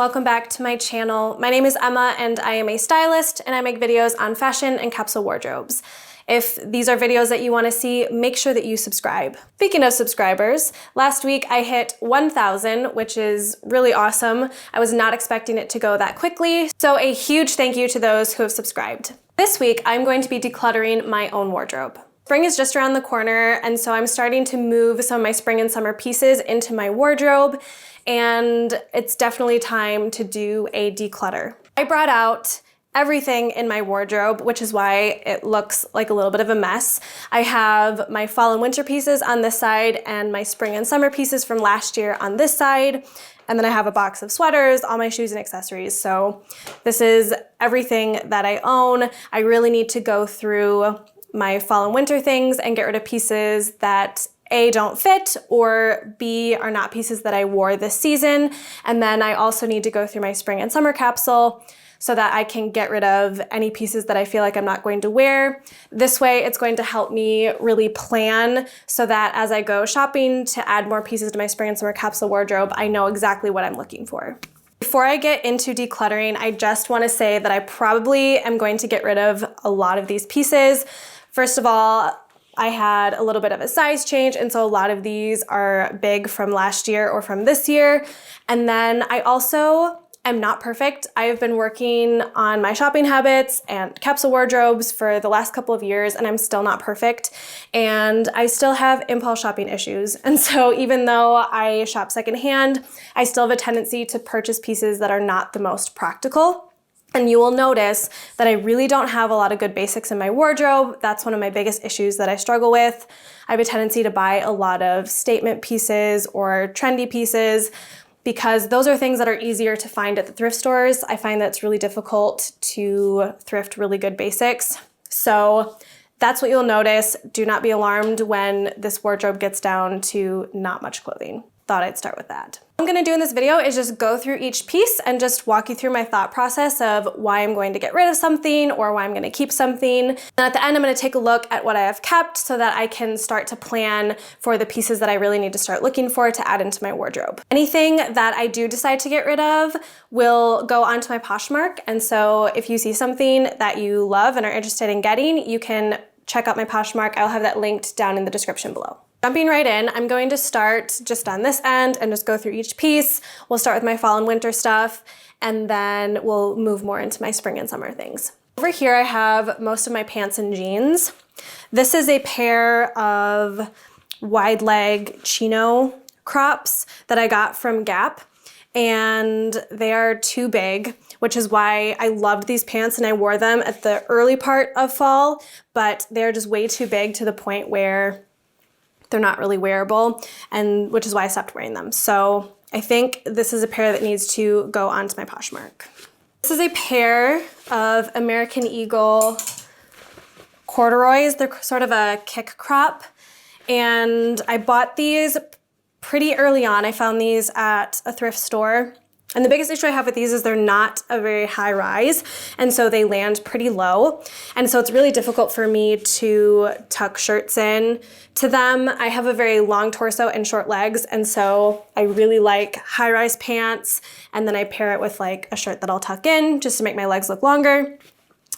welcome back to my channel. My name is Emma and I am a stylist and I make videos on fashion and capsule wardrobes. If these are videos that you want to see, make sure that you subscribe. Speaking of subscribers, last week I hit 1,000, which is really awesome. I was not expecting it to go that quickly, so a huge thank you to those who have subscribed. This week I'm going to be decluttering my own wardrobe. Spring is just around the corner, and so I'm starting to move some of my spring and summer pieces into my wardrobe, and it's definitely time to do a declutter. I brought out everything in my wardrobe, which is why it looks like a little bit of a mess. I have my fall and winter pieces on this side and my spring and summer pieces from last year on this side. And then I have a box of sweaters, all my shoes and accessories. So this is everything that I own. I really need to go through my fall and winter things and get rid of pieces that A, don't fit, or B, are not pieces that I wore this season. And then I also need to go through my spring and summer capsule so that I can get rid of any pieces that I feel like I'm not going to wear. This way, it's going to help me really plan so that as I go shopping to add more pieces to my spring and summer capsule wardrobe, I know exactly what I'm looking for. Before I get into decluttering, I just want to say that I probably am going to get rid of a lot of these pieces. First of all, I had a little bit of a size change, and so a lot of these are big from last year or from this year. And then I also am not perfect. I've been working on my shopping habits and capsule wardrobes for the last couple of years, and I'm still not perfect. And I still have impulse shopping issues. And so even though I shop secondhand, I still have a tendency to purchase pieces that are not the most practical. And you will notice that I really don't have a lot of good basics in my wardrobe. That's one of my biggest issues that I struggle with. I have a tendency to buy a lot of statement pieces or trendy pieces because those are things that are easier to find at the thrift stores. I find that it's really difficult to thrift really good basics. So that's what you'll notice. Do not be alarmed when this wardrobe gets down to not much clothing. Thought I'd start with that. What I'm gonna do in this video is just go through each piece and just walk you through my thought process of why I'm going to get rid of something or why I'm gonna keep something. And at the end, I'm gonna take a look at what I have kept so that I can start to plan for the pieces that I really need to start looking for to add into my wardrobe. Anything that I do decide to get rid of will go onto my Poshmark. And so if you see something that you love and are interested in getting, you can check out my Poshmark. I'll have that linked down in the description below. Jumping right in, I'm going to start just on this end and just go through each piece. We'll start with my fall and winter stuff, and then we'll move more into my spring and summer things. Over here, I have most of my pants and jeans. This is a pair of wide leg chino crops that I got from Gap, and they are too big, which is why I loved these pants and I wore them at the early part of fall, but they're just way too big to the point where they're not really wearable, and which is why I stopped wearing them. So I think this is a pair that needs to go onto my Poshmark. This is a pair of American Eagle corduroys. They're sort of a kick crop, and I bought these pretty early on. I found these at a thrift store. And the biggest issue I have with these is they're not a very high rise, and so they land pretty low. And so it's really difficult for me to tuck shirts in to them. I have a very long torso and short legs, and so I really like high-rise pants, and then I pair it with like a shirt that I'll tuck in just to make my legs look longer.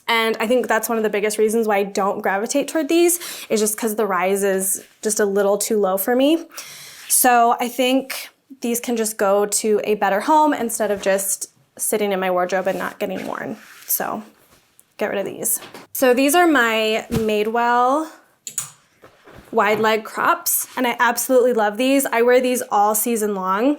And I think that's one of the biggest reasons why I don't gravitate toward these, is just because the rise is just a little too low for me. So I think these can just go to a better home instead of just sitting in my wardrobe and not getting worn. So get rid of these. So these are my Madewell wide leg crops, and I absolutely love these. I wear these all season long,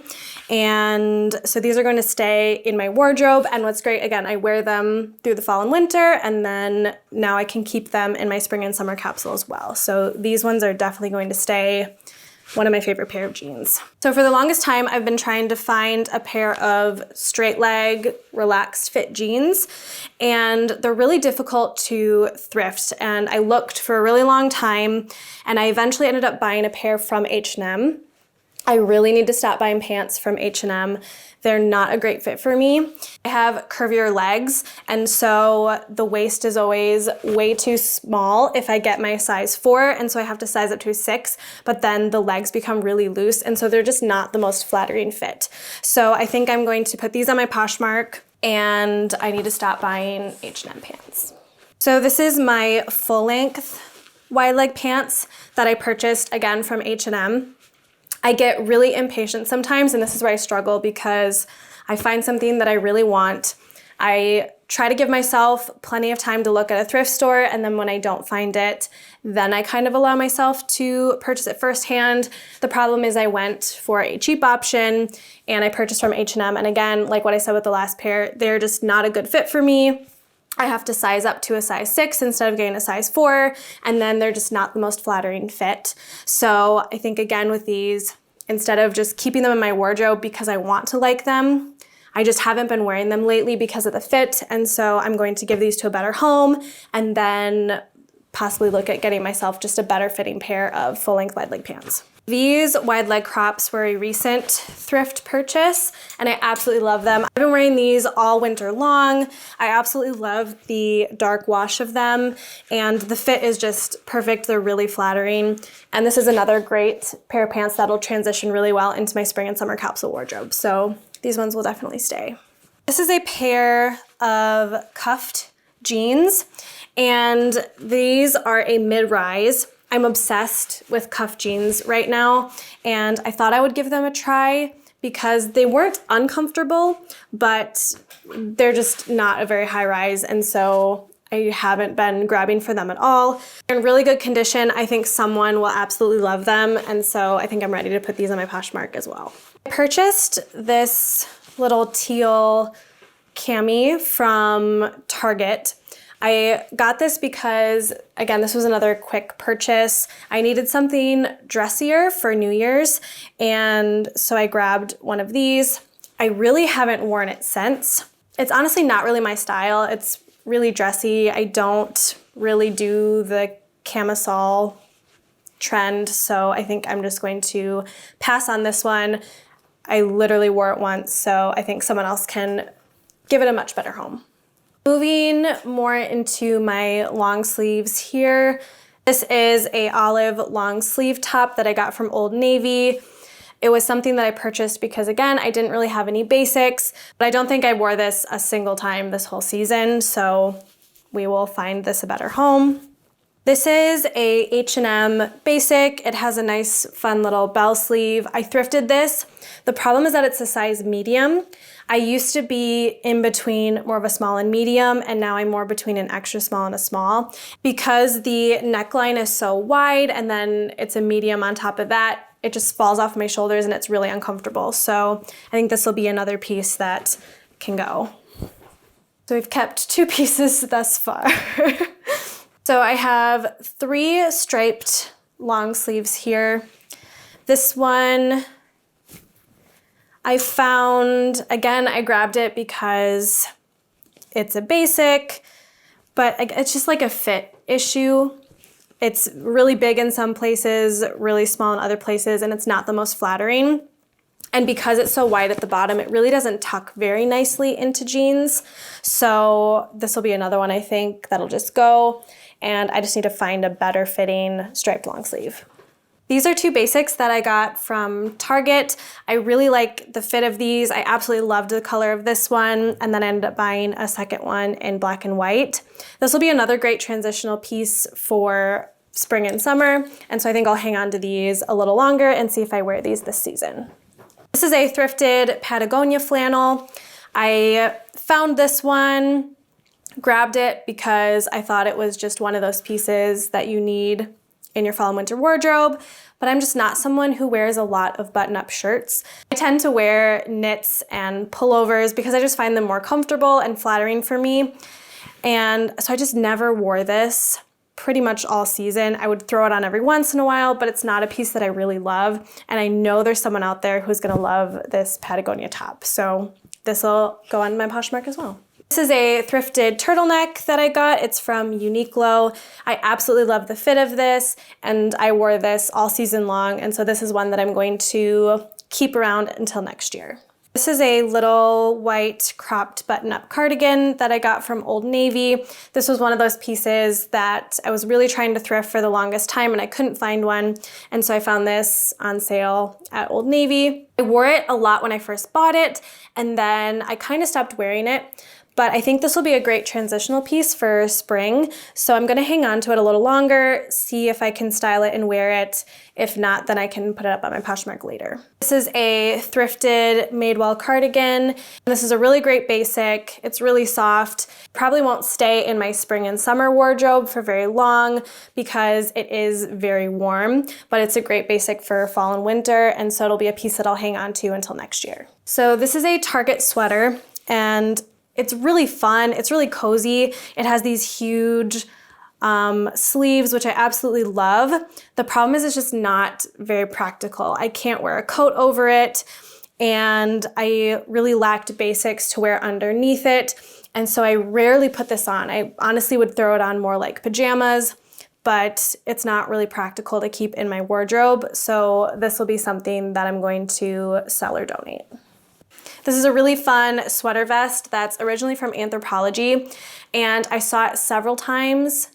and so these are going to stay in my wardrobe. And what's great, again, I wear them through the fall and winter, and then now I can keep them in my spring and summer capsule as well. So these ones are definitely going to stay one of my favorite pair of jeans. So for the longest time, I've been trying to find a pair of straight leg, relaxed fit jeans, and they're really difficult to thrift. And I looked for a really long time, and I eventually ended up buying a pair from H&M. I really need to stop buying pants from H&M. They're not a great fit for me. I have curvier legs, and so the waist is always way too small if I get my size 4, and so I have to size up to a 6, but then the legs become really loose, and so they're just not the most flattering fit. So I think I'm going to put these on my Poshmark, and I need to stop buying H&M pants. So this is my full-length wide leg pants that I purchased again from H&M. I get really impatient sometimes, and this is where I struggle because I find something that I really want. I try to give myself plenty of time to look at a thrift store, and then when I don't find it, then I kind of allow myself to purchase it firsthand. The problem is I went for a cheap option and I purchased from H&M, and again, like what I said with the last pair, they're just not a good fit for me. I have to size up to a size 6 instead of getting a size 4, and then they're just not the most flattering fit. So I think again with these, instead of just keeping them in my wardrobe because I want to like them, I just haven't been wearing them lately because of the fit, and so I'm going to give these to a better home and then possibly look at getting myself just a better fitting pair of full-length wide leg pants. These wide leg crops were a recent thrift purchase, and I absolutely love them. I've been wearing these all winter long. I absolutely love the dark wash of them, and the fit is just perfect. They're really flattering, and this is another great pair of pants that'll transition really well into my spring and summer capsule wardrobe, so these ones will definitely stay. This is a pair of cuffed jeans, and these are a mid-rise. I'm obsessed with cuff jeans right now, and I thought I would give them a try because they weren't uncomfortable, but they're just not a very high rise, and so I haven't been grabbing for them at all. They're in really good condition. I think someone will absolutely love them, and so I think I'm ready to put these on my Poshmark as well. I purchased this little teal cami from Target. I got this because, again, this was another quick purchase. I needed something dressier for New Year's, and so I grabbed one of these. I really haven't worn it since. It's honestly not really my style. It's really dressy. I don't really do the camisole trend, so I think I'm just going to pass on this one. I literally wore it once, so I think someone else can give it a much better home. Moving more into my long sleeves here. This is a olive long sleeve top that I got from Old Navy. It was something that I purchased because, again, I didn't really have any basics, but I don't think I wore this a single time this whole season, so we will find this a better home. This is a H&M basic. It has a nice, fun little bell sleeve. I thrifted this. The problem is that it's a size medium. I used to be in between more of a small and medium, and now I'm more between an extra small and a small. Because the neckline is so wide and then it's a medium on top of that, it just falls off my shoulders and it's really uncomfortable. So I think this will be another piece that can go. So we've kept 2 pieces thus far. So I have 3 striped long sleeves here. This one I found, again, I grabbed it because it's a basic, but it's just like a fit issue. It's really big in some places, really small in other places, and it's not the most flattering. And because it's so wide at the bottom, it really doesn't tuck very nicely into jeans. So this will be another one, I think, that'll just go. And I just need to find a better fitting striped long sleeve. These are 2 basics that I got from Target. I really like the fit of these. I absolutely loved the color of this one, and then I ended up buying a second one in black and white. This will be another great transitional piece for spring and summer, and so I think I'll hang on to these a little longer and see if I wear these this season. This is a thrifted Patagonia flannel. I found this one, grabbed it because I thought it was just one of those pieces that you need in your fall and winter wardrobe, but I'm just not someone who wears a lot of button-up shirts. I tend to wear knits and pullovers because I just find them more comfortable and flattering for me. And so I just never wore this pretty much all season. I would throw it on every once in a while, but it's not a piece that I really love. And I know there's someone out there who's gonna love this Patagonia top. So this will go on my Poshmark as well. This is a thrifted turtleneck that I got. It's from Uniqlo. I absolutely love the fit of this, and I wore this all season long, and so this is one that I'm going to keep around until next year. This is a little white cropped button-up cardigan that I got from Old Navy. This was one of those pieces that I was really trying to thrift for the longest time and I couldn't find one, and so I found this on sale at Old Navy. I wore it a lot when I first bought it, and then I kind of stopped wearing it. But I think this will be a great transitional piece for spring, so I'm gonna hang on to it a little longer, see if I can style it and wear it. If not, then I can put it up on my Poshmark later. This is a thrifted Madewell cardigan. This is a really great basic. It's really soft. Probably won't stay in my spring and summer wardrobe for very long because it is very warm, but it's a great basic for fall and winter, and so it'll be a piece that I'll hang on to until next year. So this is a Target sweater, and it's really fun, it's really cozy. It has these huge sleeves, which I absolutely love. The problem is it's just not very practical. I can't wear a coat over it, and I really lacked basics to wear underneath it, and so I rarely put this on. I honestly would throw it on more like pajamas, but it's not really practical to keep in my wardrobe, so this will be something that I'm going to sell or donate. This is a really fun sweater vest that's originally from Anthropologie, and I saw it several times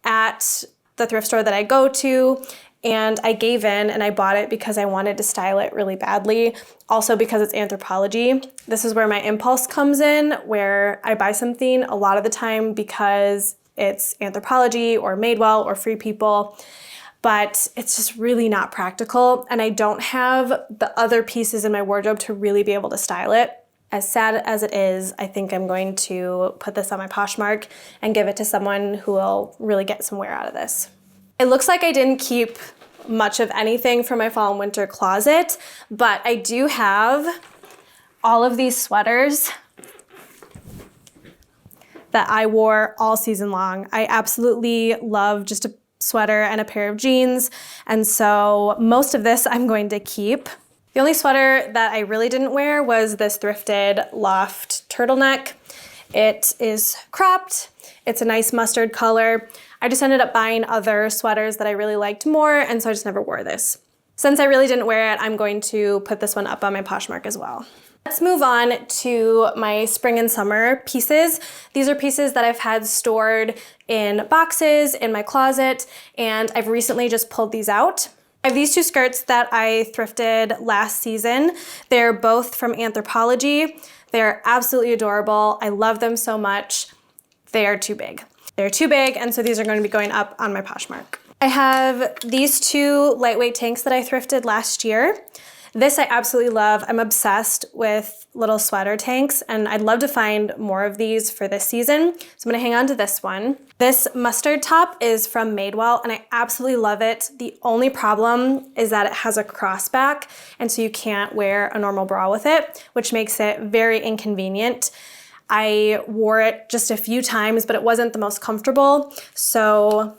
at the thrift store that I go to, and I gave in and I bought it because I wanted to style it really badly. Also because it's Anthropologie. This is where my impulse comes in, where I buy something a lot of the time because it's Anthropologie or Madewell or Free People, but it's just really not practical, and I don't have the other pieces in my wardrobe to really be able to style it. As sad as it is, I think I'm going to put this on my Poshmark and give it to someone who will really get some wear out of this. It looks like I didn't keep much of anything from my fall and winter closet, but I do have all of these sweaters that I wore all season long. I absolutely love just a sweater and a pair of jeans, and so most of this I'm going to keep. The only sweater that I really didn't wear was this thrifted loft turtleneck. It is cropped, it's a nice mustard color. I just ended up buying other sweaters that I really liked more, and so I just never wore this. Since I really didn't wear it, I'm going to put this one up on my Poshmark as well. Let's move on to my spring and summer pieces. These are pieces that I've had stored in boxes in my closet, and I've recently just pulled these out. I have these two skirts that I thrifted last season. They're both from Anthropologie. They're absolutely adorable. I love them so much. They are too big. They're too big, and so these are going to be going up on my Poshmark. I have these two lightweight tanks that I thrifted last year. This I absolutely love. I'm obsessed with little sweater tanks, and I'd love to find more of these for this season. So I'm gonna hang on to this one. This mustard top is from Madewell, and I absolutely love it. The only problem is that it has a crossback, and so you can't wear a normal bra with it, which makes it very inconvenient. I wore it just a few times, but it wasn't the most comfortable, so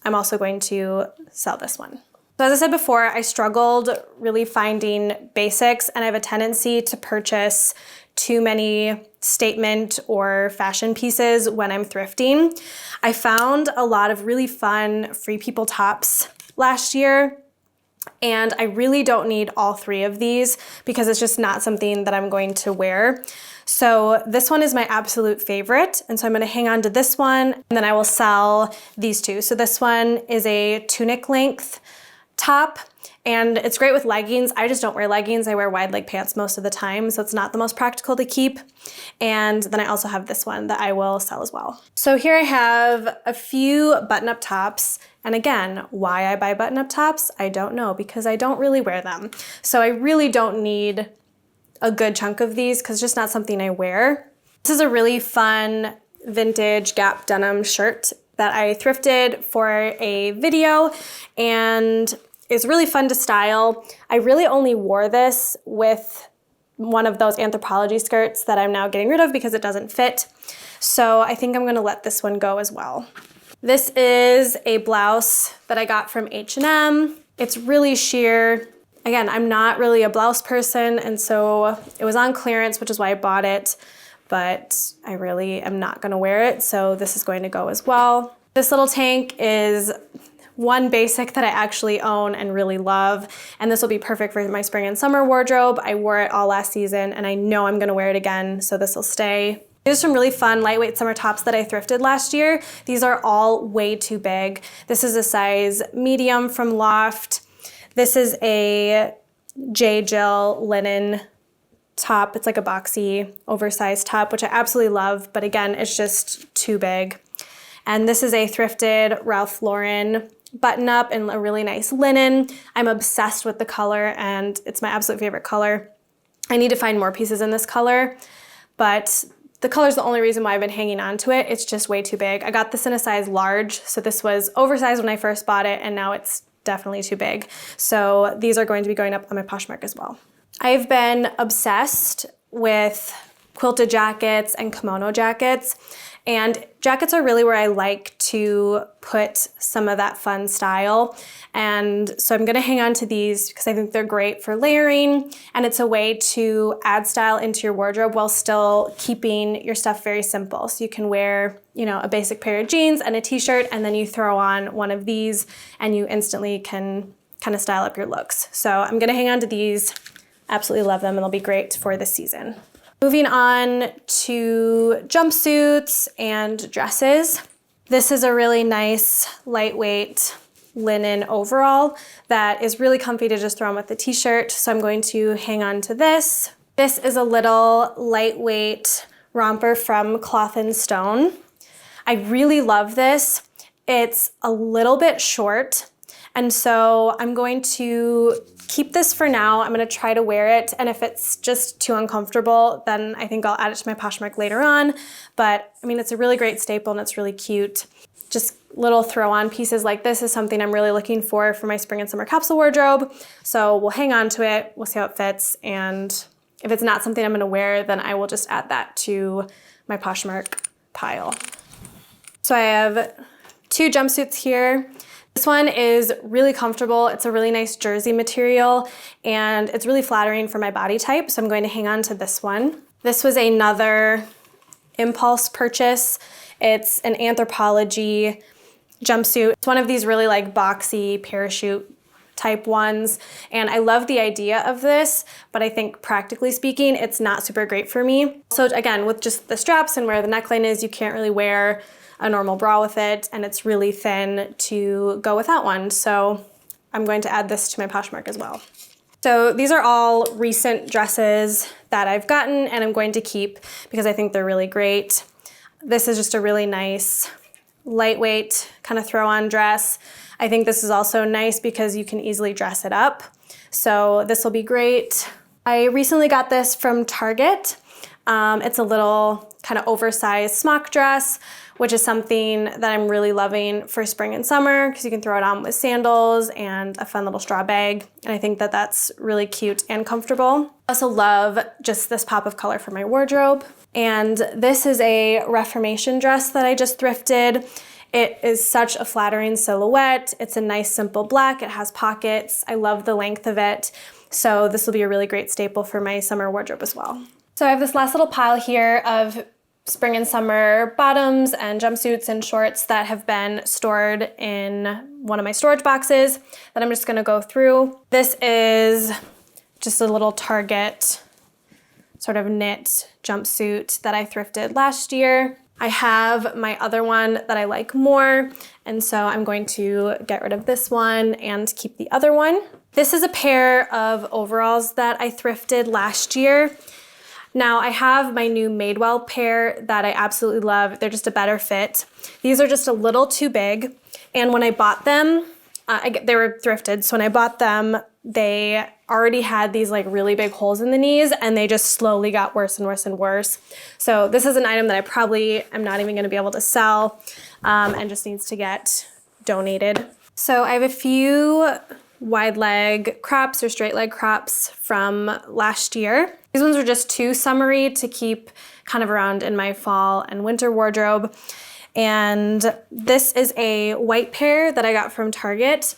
I'm also going to sell this one. So as I said before, I struggled really finding basics, and I have a tendency to purchase too many statement or fashion pieces when I'm thrifting. I found a lot of really fun Free People tops last year, and I really don't need all three of these because it's just not something that I'm going to wear. So this one is my absolute favorite, and so I'm gonna hang on to this one, and then I will sell these two. So this one is a tunic length top, and it's great with leggings. I just don't wear leggings. I wear wide leg pants most of the time, so it's not the most practical to keep. And then I also have this one that I will sell as well. So here I have a few button-up tops, and again, why I buy button-up tops, I don't know, because I don't really wear them. So I really don't need a good chunk of these because it's just not something I wear. This is a really fun vintage Gap denim shirt that I thrifted for a video, and it's really fun to style. I really only wore this with one of those Anthropologie skirts that I'm now getting rid of because it doesn't fit. So I think I'm gonna let this one go as well. This is a blouse that I got from H&M. It's really sheer. Again, I'm not really a blouse person, and so it was on clearance, which is why I bought it. but I really am not gonna wear it, so this is going to go as well. This little tank is one basic that I actually own and really love, and this will be perfect for my spring and summer wardrobe. I wore it all last season and I know I'm gonna wear it again, so this will stay. These are some really fun lightweight summer tops that I thrifted last year. These are all way too big. This is a size medium from Loft. This is a J. Jill linen top. It's like a boxy, oversized top, which I absolutely love, but again, it's just too big. And this is a thrifted Ralph Lauren button up in a really nice linen. I'm obsessed with the color and it's my absolute favorite color. I need to find more pieces in this color, but the color is the only reason why I've been hanging on to it. It's just way too big. I got this in a size large, so this was oversized when I first bought it, and now it's definitely too big. So these are going to be going up on my Poshmark as well. I've been obsessed with quilted jackets and kimono jackets. And jackets are really where I like to put some of that fun style. And so I'm gonna hang on to these because I think they're great for layering, and it's a way to add style into your wardrobe while still keeping your stuff very simple. So you can wear, you know, a basic pair of jeans and a t-shirt, and then you throw on one of these and you instantly can kind of style up your looks. So I'm gonna hang on to these. Absolutely love them, and they'll be great for this season. Moving on to jumpsuits and dresses. This is a really nice lightweight linen overall that is really comfy to just throw on with the t-shirt. So I'm going to hang on to this. This is a little lightweight romper from Cloth & Stone. I really love this. It's a little bit short, and so I'm going to keep this for now. I'm gonna try to wear it, and if it's just too uncomfortable, then I think I'll add it to my Poshmark later on. But I mean, it's a really great staple and it's really cute. Just little throw-on pieces like this is something I'm really looking for my spring and summer capsule wardrobe. So we'll hang on to it, we'll see how it fits, and if it's not something I'm gonna wear, then I will just add that to my Poshmark pile. So I have two jumpsuits here. This one is really comfortable. It's a really nice jersey material, and it's really flattering for my body type, so I'm going to hang on to this one. This was another impulse purchase. It's an Anthropologie jumpsuit. It's one of these really like boxy parachute type ones, and I love the idea of this, but I think practically speaking, it's not super great for me. So again, with just the straps and where the neckline is, you can't really wear a normal bra with it, and it's really thin to go with that one. So I'm going to add this to my Poshmark as well. So these are all recent dresses that I've gotten and I'm going to keep because I think they're really great. This is just a really nice, lightweight kind of throw-on dress. I think this is also nice because you can easily dress it up. So this will be great. I recently got this from Target. It's a little kind of oversized smock dress, which is something that I'm really loving for spring and summer because you can throw it on with sandals and a fun little straw bag. And I think that that's really cute and comfortable. I also love just this pop of color for my wardrobe. And this is a Reformation dress that I just thrifted. It is such a flattering silhouette. It's a nice simple black. It has pockets. I love the length of it. So this will be a really great staple for my summer wardrobe as well. So I have this last little pile here of spring and summer bottoms and jumpsuits and shorts that have been stored in one of my storage boxes that I'm just gonna go through. This is just a little Target sort of knit jumpsuit that I thrifted last year. I have my other one that I like more, and so I'm going to get rid of this one and keep the other one. This is a pair of overalls that I thrifted last year. Now I have my new Madewell pair that I absolutely love. They're just a better fit. These are just a little too big, and when I bought them, they were thrifted, so when I bought them, they already had these like really big holes in the knees, and they just slowly got worse and worse and worse. So this is an item that I probably am not even gonna be able to sell and just needs to get donated. So I have a few wide leg crops or straight leg crops from last year. These ones were just too summery to keep kind of around in my fall and winter wardrobe. And this is a white pair that I got from Target.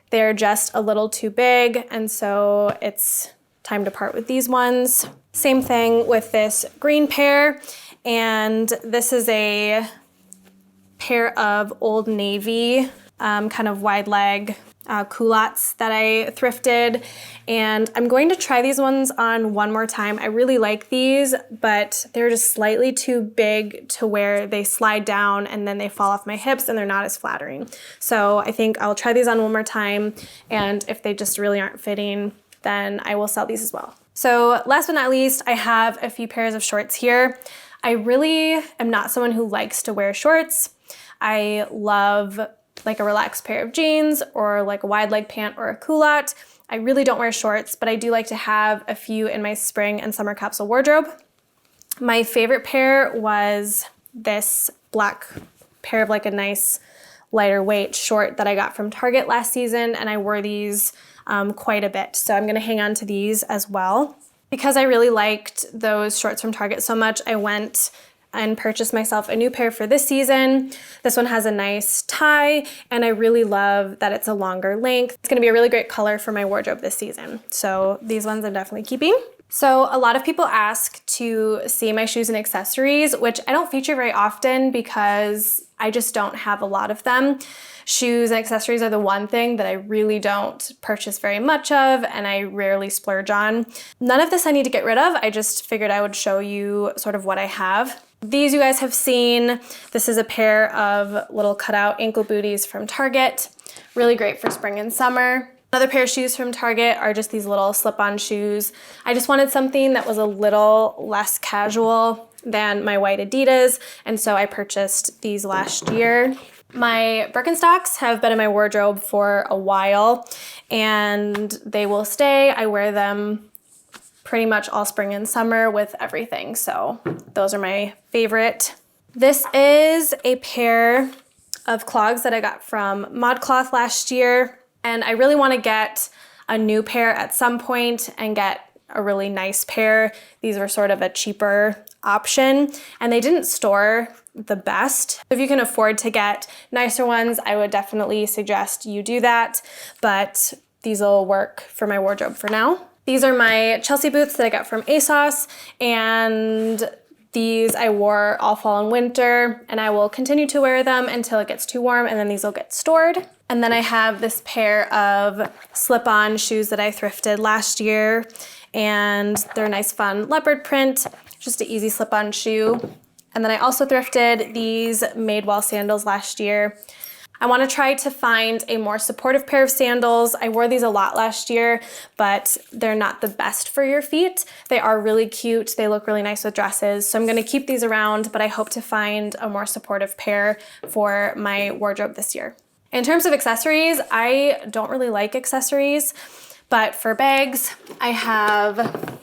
They're just a little too big, and so it's time to part with these ones. Same thing with this green pair, and this is a pair of Old Navy kind of wide leg culottes that I thrifted, and I'm going to try these ones on one more time. I really like these, but they're just slightly too big to where they slide down and then they fall off my hips and they're not as flattering. So I think I'll try these on one more time, and if they just really aren't fitting, then I will sell these as well. So last but not least, I have a few pairs of shorts here. I really am not someone who likes to wear shorts. I love like a relaxed pair of jeans or like a wide leg pant or a culotte. I really don't wear shorts, but I do like to have a few in my spring and summer capsule wardrobe. My favorite pair was this black pair of like a nice lighter weight short that I got from Target last season, and I wore these quite a bit. So I'm gonna hang on to these as well. Because I really liked those shorts from Target so much, I went and purchased myself a new pair for this season. This one has a nice tie, and I really love that it's a longer length. It's gonna be a really great color for my wardrobe this season. So these ones I'm definitely keeping. So a lot of people ask to see my shoes and accessories, which I don't feature very often because I just don't have a lot of them. Shoes and accessories are the one thing that I really don't purchase very much of, and I rarely splurge on. None of this I need to get rid of. I just figured I would show you sort of what I have. These you guys have seen. This is a pair of little cutout ankle booties from Target. Really great for spring and summer. Another pair of shoes from Target are just these little slip-on shoes. I just wanted something that was a little less casual than my white Adidas, and so I purchased these last year. My Birkenstocks have been in my wardrobe for a while, and they will stay. I wear them pretty much all spring and summer with everything, so those are my favorite. This is a pair of clogs that I got from ModCloth last year, and I really want to get a new pair at some point and get a really nice pair. These were sort of a cheaper option, and they didn't store the best. If you can afford to get nicer ones, I would definitely suggest you do that, but these will work for my wardrobe for now. These are my Chelsea boots that I got from ASOS, and these I wore all fall and winter, and I will continue to wear them until it gets too warm, and then these will get stored. And then I have this pair of slip-on shoes that I thrifted last year, and they're a nice fun leopard print, just an easy slip-on shoe. And then I also thrifted these Madewell sandals last year. I want to try to find a more supportive pair of sandals. I wore these a lot last year, but they're not the best for your feet. They are really cute. They look really nice with dresses. So I'm going to keep these around, but I hope to find a more supportive pair for my wardrobe this year. In terms of accessories, I don't really like accessories, but for bags, I have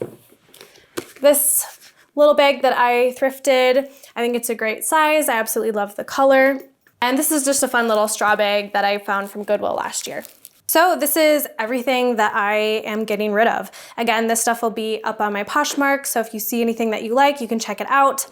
this little bag that I thrifted. I think it's a great size. I absolutely love the color. And this is just a fun little straw bag that I found from Goodwill last year. So this is everything that I am getting rid of. Again, this stuff will be up on my Poshmark, so if you see anything that you like, you can check it out.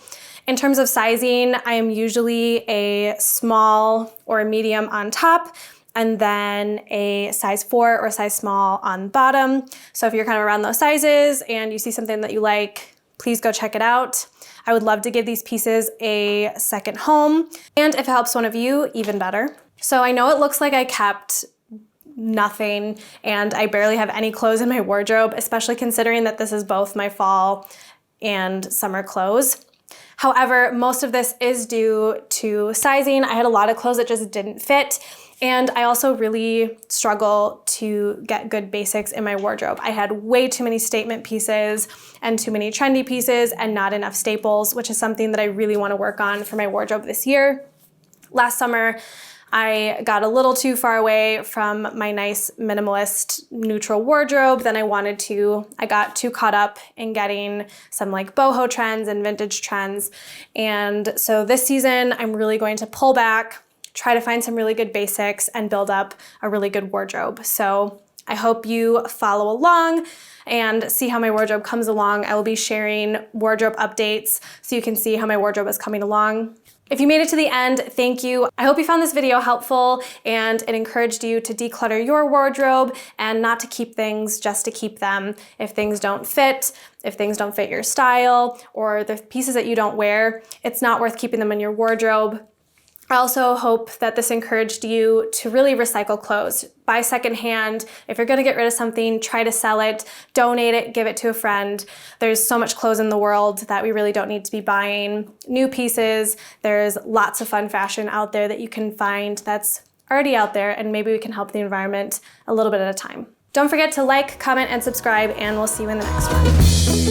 In terms of sizing, I am usually a small or a medium on top, and then a size 4 or a size small on bottom. So if you're kind of around those sizes and you see something that you like, please go check it out. I would love to give these pieces a second home, and if it helps one of you, even better. So I know it looks like I kept nothing and I barely have any clothes in my wardrobe, especially considering that this is both my fall and summer clothes. However, most of this is due to sizing. I had a lot of clothes that just didn't fit, and I also really struggle to get good basics in my wardrobe. I had way too many statement pieces and too many trendy pieces and not enough staples, which is something that I really want to work on for my wardrobe this year. Last summer, I got a little too far away from my nice minimalist neutral wardrobe than I wanted to. I got too caught up in getting some like boho trends and vintage trends. And so this season, I'm really going to pull back, try to find some really good basics and build up a really good wardrobe. So I hope you follow along and see how my wardrobe comes along. I will be sharing wardrobe updates so you can see how my wardrobe is coming along. If you made it to the end, thank you. I hope you found this video helpful and it encouraged you to declutter your wardrobe and not to keep things just to keep them. If things don't fit your style, or the pieces that you don't wear, it's not worth keeping them in your wardrobe. I also hope that this encouraged you to really recycle clothes. Buy secondhand. If you're gonna get rid of something, try to sell it, donate it, give it to a friend. There's so much clothes in the world that we really don't need to be buying new pieces. There's lots of fun fashion out there that you can find that's already out there, and maybe we can help the environment a little bit at a time. Don't forget to like, comment, and subscribe, and we'll see you in the next one.